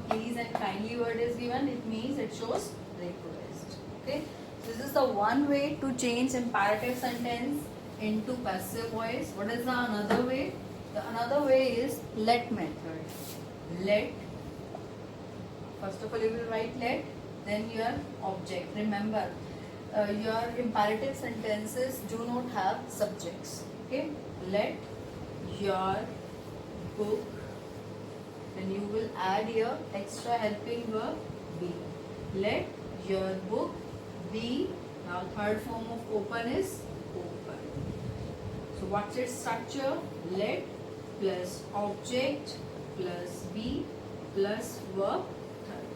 please and kindly word is given, it means it shows request. Okay. This is the one way to change imperative sentence into passive voice. What is the another way? The another way is let method. Let. First of all, you will write let, then your object. Remember, your imperative sentences do not have subjects. Okay. Let your book. Then you will add your extra helping verb be. Let your book be. Now third form of open is open. So what's its structure? Let plus object plus be plus verb third.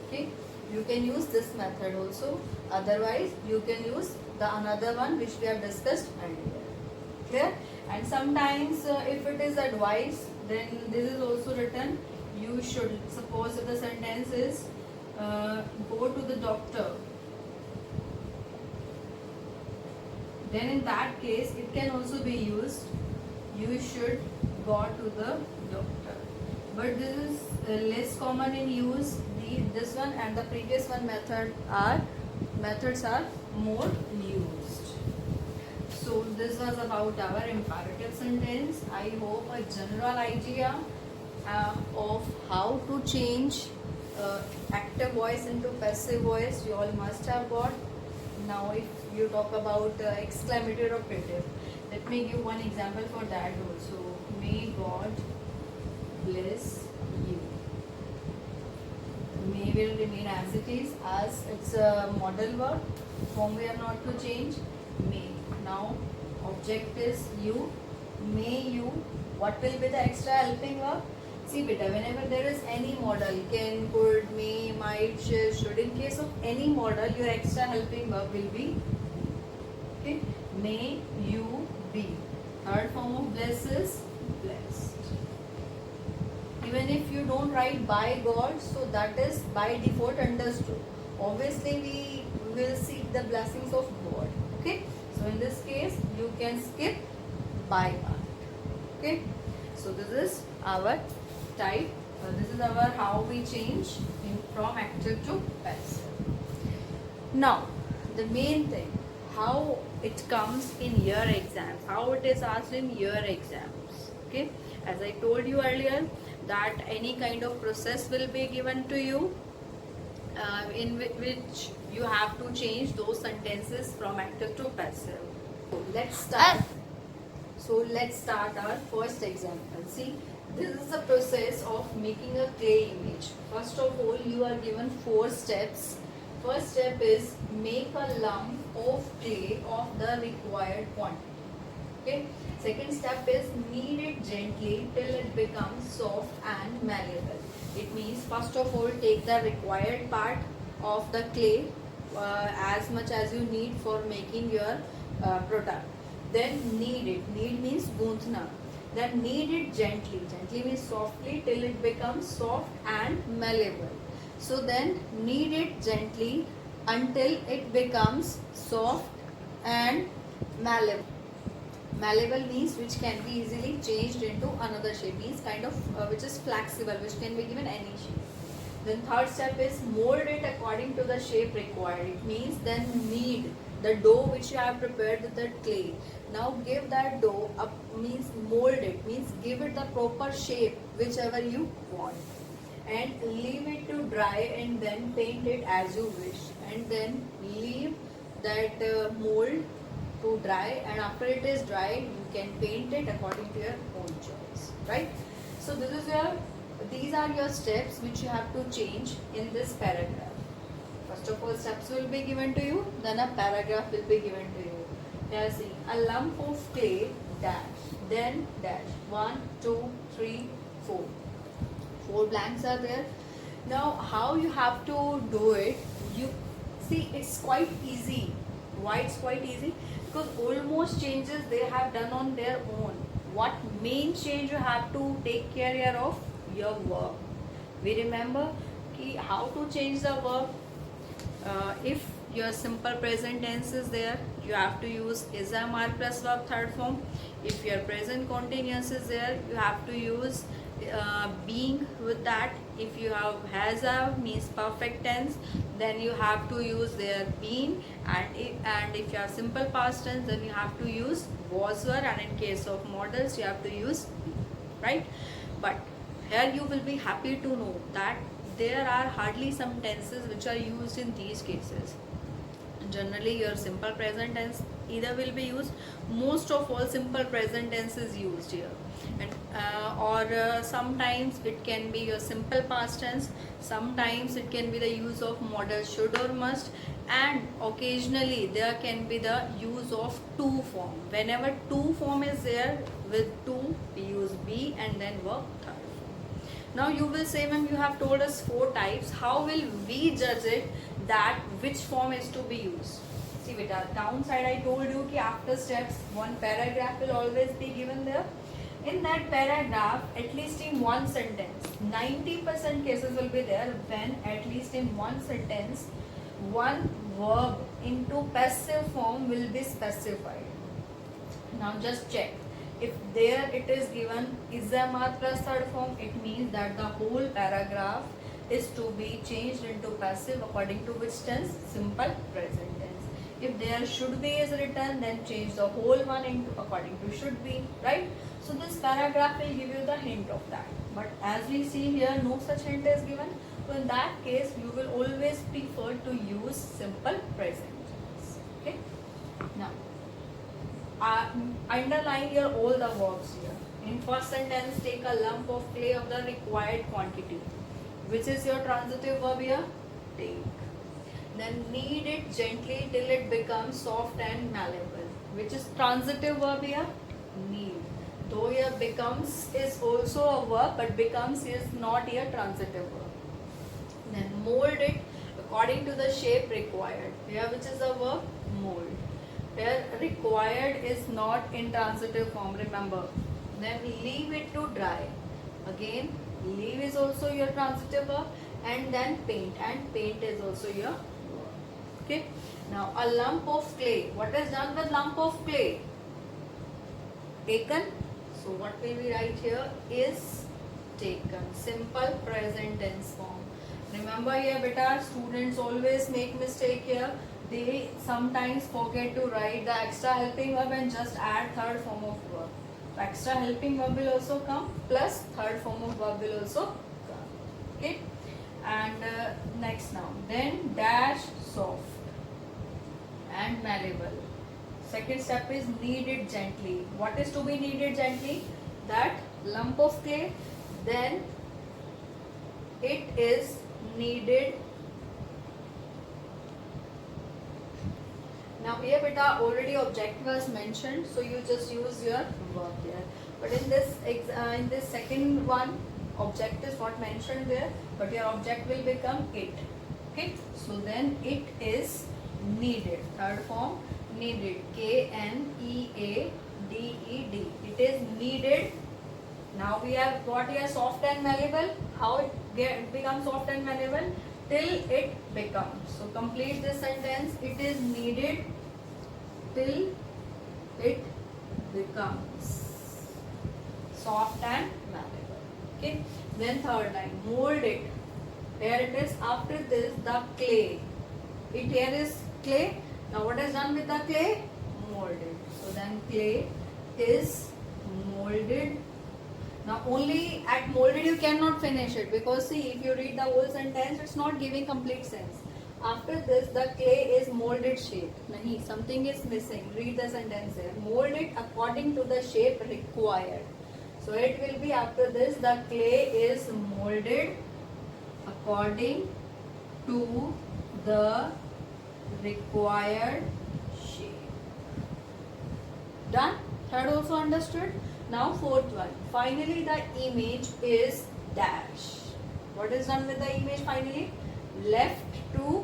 Okay. You can use this method also. Otherwise, you can use the another one which we have discussed earlier. Clear? And sometimes if it is advice, then this is also written. You should, suppose if the sentence is go to the doctor, then in that case it can also be used, you should go to the doctor. But this is less common in use. This one and the previous one methods are more used. So this was about our imperative sentence. I hope a general idea of how to change active voice into passive voice you all must have got. Now if you talk about exclamatory operative, let me give one example for that also. May God bless you. May will remain as it is, as it's a model verb. Form we have not to change. May. Now object is you. May you. What will be the extra helping verb? See beta, whenever there is any model, can, could, may, might, should, in case of any model, your extra helping verb will be. Okay. May you be. Third form of bless is blessed. Even if you don't write by God, so that is by default understood. Obviously we will seek the blessings of God. Okay. So in this case you can skip by part. Okay. So this is our type. This is our how we change from active to passive. Now the main thing, how it comes in your exams, how it is asked in your exams. Okay. As I told you earlier, that any kind of process will be given to you in which you have to change those sentences from active to passive. So let's start our first example. See, this is the process of making a clay image. First of all, you are given 4 steps. First step is make a lump of clay of the required quantity. Okay. Second step is knead it gently till it becomes soft and malleable. It means first of all take the required part of the clay as much as you need for making your product. Then knead it. Knead means gundhna. Then knead it gently. Gently means softly till it becomes soft and malleable. So then knead it gently until it becomes soft and malleable. Malleable means which can be easily changed into another shape, means kind of which is flexible, which can be given any shape. Then third step is mold it according to the shape required. It means then knead the dough which you have prepared with the clay. Now give that dough up, means mold it, means give it the proper shape whichever you want, and leave it to dry and then paint it as you wish, and then leave that mold to dry, and after it is dried you can paint it according to your own choice, right? So these are your steps which you have to change in this paragraph. First of all, steps will be given to you, then a paragraph will be given to you. Now see, a lump of clay dash, then dash, 1 2 3 4. 4 blanks are there. Now how you have to do it, you see, it's quite easy. Why it's quite easy? Because almost changes they have done on their own. What main change you have to take care here of? Your verb. We remember how to change the verb. If your simple present tense is there, you have to use is am are plus verb third form. If your present continuous is there, you have to use being with that. If you have has a means perfect tense, then you have to use their been, and if you have simple past tense, then you have to use was were, and in case of models you have to use be, right? But here you will be happy to know that there are hardly some tenses which are used in these cases. Generally your simple present tense either will be used, most of all simple present tense is used here, and or sometimes it can be your simple past tense, sometimes it can be the use of modal should or must, and occasionally there can be the use of to form. Whenever to form is there with to, we use be and then verb third form. Now you will say, ma'am, you have told us 4 types, how will we judge it that which form is to be used? See beta, downside I told you कि after steps one paragraph will always be given there. In that paragraph, at least in one sentence, 90% cases will be there when at least in one sentence one verb into passive form will be specified. Now just check. If there it is given is-am-are plus third form, it means that the whole paragraph is to be changed into passive according to which tense? Simple present tense. If there should be is written, then change the whole one into according to should be, right? So this paragraph will give you the hint of that. But as we see here, no such hint is given. So in that case, you will always prefer to use simple present tense. Okay. Now, underline your all the verbs here. In first sentence, take a lump of clay of the required quantity. Which is your transitive verb here? Take. Then knead it gently till it becomes soft and malleable. Which is transitive verb here? Knead. Though here becomes is also a verb, but becomes is not here transitive verb. Then mold it according to the shape required. Here which is the verb? Mold. Here required is not in transitive form, remember. Then leave it to dry. Again, leave is also your transitive verb, and then paint, and paint is also your verb. Okay. Now a lump of clay. What is done with lump of clay? Taken. So what will we write here is taken. Simple present tense form. Remember here beta, students always make mistake here. They sometimes forget to write the extra helping verb and just add third form of verb. So extra helping verb will also come plus third form of verb will also come. Okay. And next now, then dash soft and malleable. Second step is knead it gently. What is to be kneaded gently? That lump of clay. Then it is kneaded. Now here beta already object was mentioned, so you just use your verb there. But in this second one, object is not mentioned there, but your object will become it. Okay, so then it is kneaded. Third form, kneaded. K-N-E-A-D-E-D. It is kneaded. Now we have got here soft and malleable. How it becomes soft and malleable? Till it becomes. So complete this sentence. It is kneaded till it becomes soft and malleable. Okay. Then third line, mold it. Here it is. After this, the clay. It here is clay. Now what is done with the clay? Molded. So then clay is molded. Now only at molded you cannot finish it, because see, if you read the whole sentence, it's not giving complete sense. After this, the clay is molded shape. Nahi, something is missing. Read the sentence here. Mold it according to the shape required. So it will be after this, the clay is molded according to the required shape. Done? Third also understood? Now fourth one. Finally the image is dash. What is done with the image finally? Left to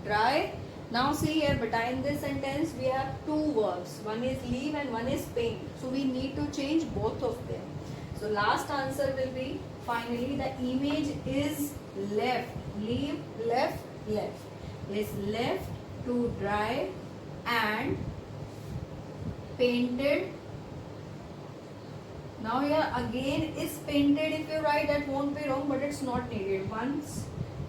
dry. Now see here, but in this sentence we have two verbs. One is leave and one is paint. So we need to change both of them. So last answer will be finally the image is left. Leave, left, left. Is left to dry and painted Now here again is painted. If you write, that won't be wrong, but it's not needed. Once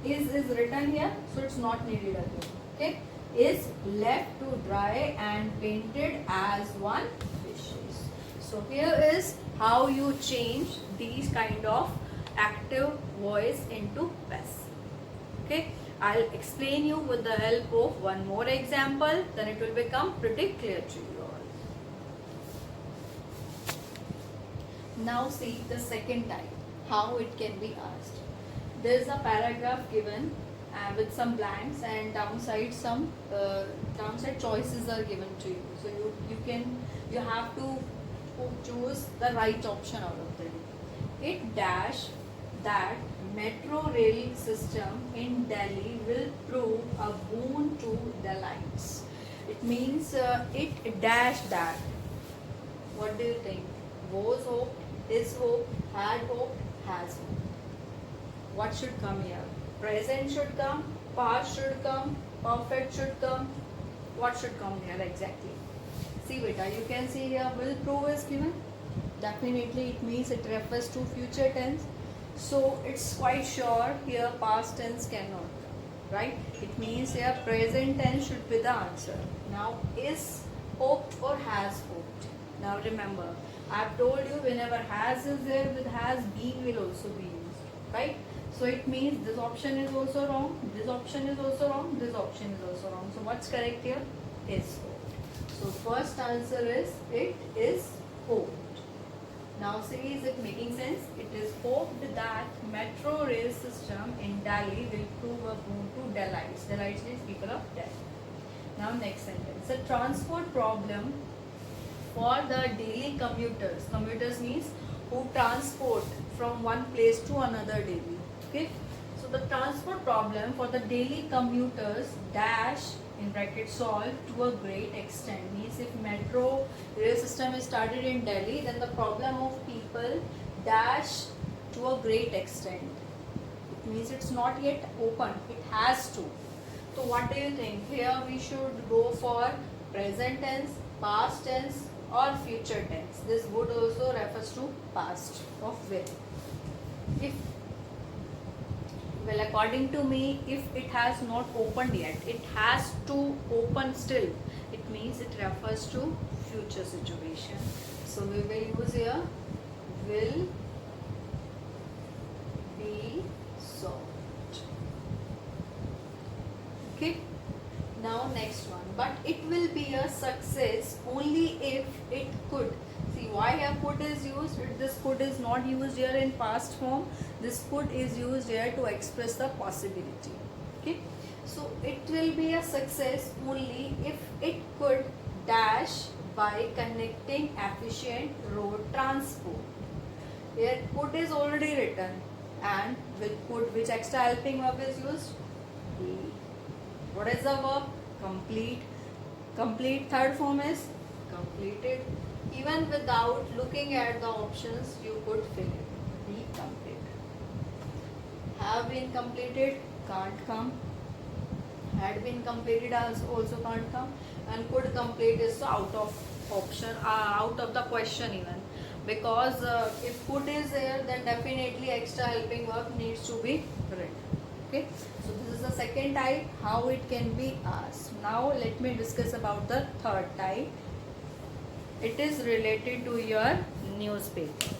is written here, so it's not needed again. Okay, is left to dry and painted as one wishes. So here is how you change these kind of active voice into passive. Okay, I'll explain you with the help of one more example, then it will become pretty clear to you all. Now see the second type, how it can be asked. There is a paragraph given with some blanks, and downside some downside choices are given to you. So you have to choose the right option out of them. It dash that metro rail system in Delhi will prove a boon to Delhites. It means it dash that. What do you think? Was hope, is hope, had hope, has hope. What should come here? Present should come, past should come, perfect should come. What should come here exactly? See beta, you can see here will prove is given. Definitely it means it refers to future tense. So it's quite sure here past tense cannot come, right? It means here present tense should be the answer. Now is hoped or has hoped. Now remember, I have told you whenever has is there, with has been will also be used, right? So it means this option is also wrong, this option is also wrong, this option is also wrong. So what's correct here? Is hoped. So first answer is it is hoped. Now see, is it making sense? It is hoped that metro rail system in Delhi will prove a boon to Delhites. Delhites means people of Delhi. Now next sentence. The transport problem for the daily commuters. Commuters means who transport from one place to another daily. Okay. So the transport problem for the daily commuters dash in bracket solved to a great extent. Means if metro rail system is started in Delhi, then the problem of people dash to a great extent. It means it's not yet open, it has to. So what do you think? Here we should go for present tense, past tense or future tense. This would also refers to past of will. If well, according to me, if it has not opened yet, it has to open still. It means it refers to future situation. So we will use here will be solved. Okay. Now next one. But it will be a success only if it could. See why here could is used. This could is not used here in past form. This could is used here to express the possibility. Okay. So it will be a success only if it could dash by connecting efficient road transport. Here could is already written, and with could which extra helping verb is used? Be. What is the verb? Complete. Complete third form is completed. Even without looking at the options, you could fill it. Be completed. Have been completed, can't come. Had been completed also can't come. And could complete is out of option, out of the question even. Because if could is there, then definitely extra helping verb needs to be written. Okay, so this is the second type, how it can be asked. Now let me discuss about the third type. It is related to your newspaper.